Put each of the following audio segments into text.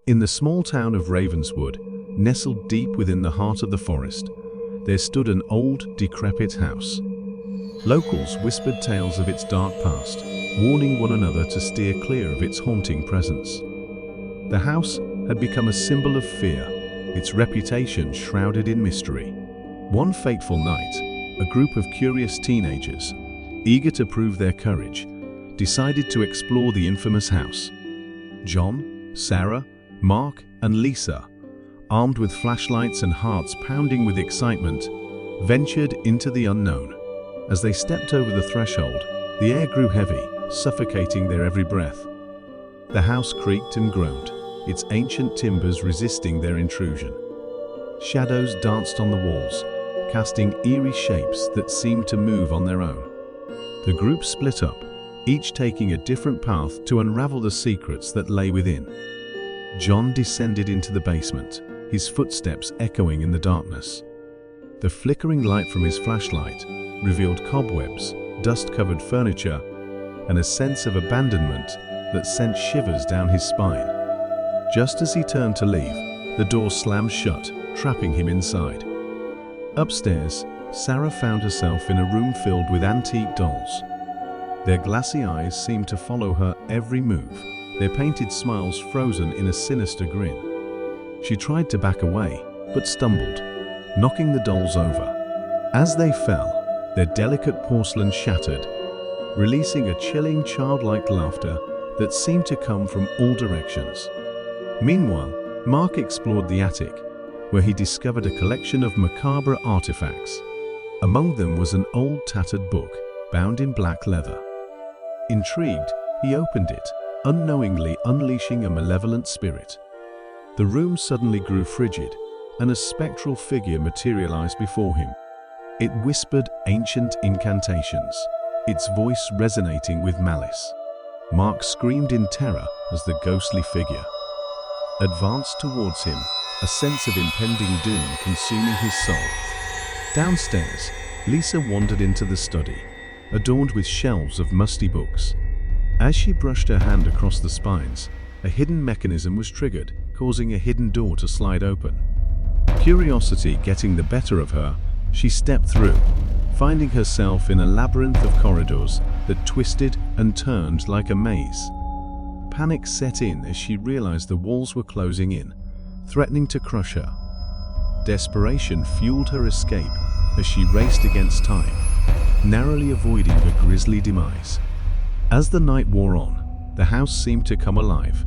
In the small town of Ravenswood, nestled deep within the heart of the forest, there stood an old, decrepit house. Locals whispered tales of its dark past, warning one another to steer clear of its haunting presence. The house had become a symbol of fear, its reputation shrouded in mystery. One fateful night, a group of curious teenagers, eager to prove their courage, decided to explore the infamous house. John, Sarah, Mark, and Lisa, armed with flashlights and hearts pounding with excitement, ventured into the unknown. As they stepped over the threshold, the air grew heavy, suffocating their every breath. The house creaked and groaned, its ancient timbers resisting their intrusion. Shadows danced on the walls, casting eerie shapes that seemed to move on their own. The group split up, each taking a different path to unravel the secrets that lay within. John descended into the basement, his footsteps echoing in the darkness. The flickering light from his flashlight revealed cobwebs, dust-covered furniture, and a sense of abandonment that sent shivers down his spine. Just as he turned to leave, the door slammed shut, trapping him inside. Upstairs, Sarah found herself in a room filled with antique dolls. Their glassy eyes seemed to follow her every move, their painted smiles frozen in a sinister grin. She tried to back away, but stumbled, knocking the dolls over. As they fell, their delicate porcelain shattered, releasing a chilling childlike laughter that seemed to come from all directions. Meanwhile, Mark explored the attic, where he discovered a collection of macabre artifacts. Among them was an old tattered book, bound in black leather. Intrigued, he opened it, unknowingly unleashing a malevolent spirit. The room suddenly grew frigid, and a spectral figure materialized before him. It whispered ancient incantations, its voice resonating with malice. Mark screamed in terror as the ghostly figure advanced towards him, a sense of impending doom consuming his soul. Downstairs, Lisa wandered into the study, adorned with shelves of musty books. As she brushed her hand across the spines, a hidden mechanism was triggered, causing a hidden door to slide open. Curiosity getting the better of her, she stepped through, finding herself in a labyrinth of corridors that twisted and turned like a maze. Panic set in as she realized the walls were closing in, threatening to crush her. Desperation fueled her escape as she raced against time, narrowly avoiding a grisly demise. As the night wore on, the house seemed to come alive,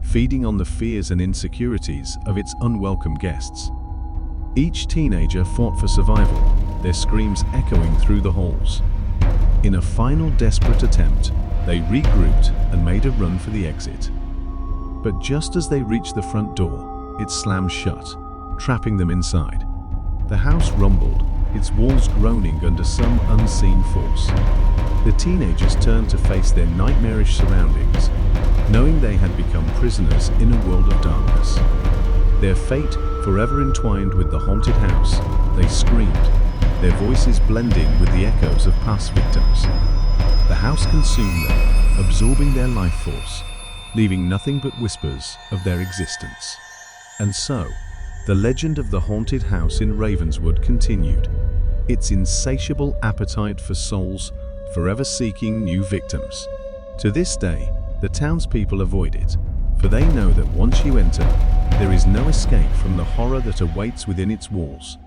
feeding on the fears and insecurities of its unwelcome guests. Each teenager fought for survival, their screams echoing through the halls. In a final desperate attempt, they regrouped and made a run for the exit. But just as they reached the front door, it slammed shut, trapping them inside. The house rumbled, its walls groaning under some unseen force. The teenagers turned to face their nightmarish surroundings, knowing they had become prisoners in a world of darkness. Their fate forever entwined with the haunted house, they screamed, their voices blending with the echoes of past victims. The house consumed them, absorbing their life force, leaving nothing but whispers of their existence. And so, the legend of the haunted house in Ravenswood continued, its insatiable appetite for souls forever seeking new victims. To this day, the townspeople avoid it, for they know that once you enter, there is no escape from the horror that awaits within its walls.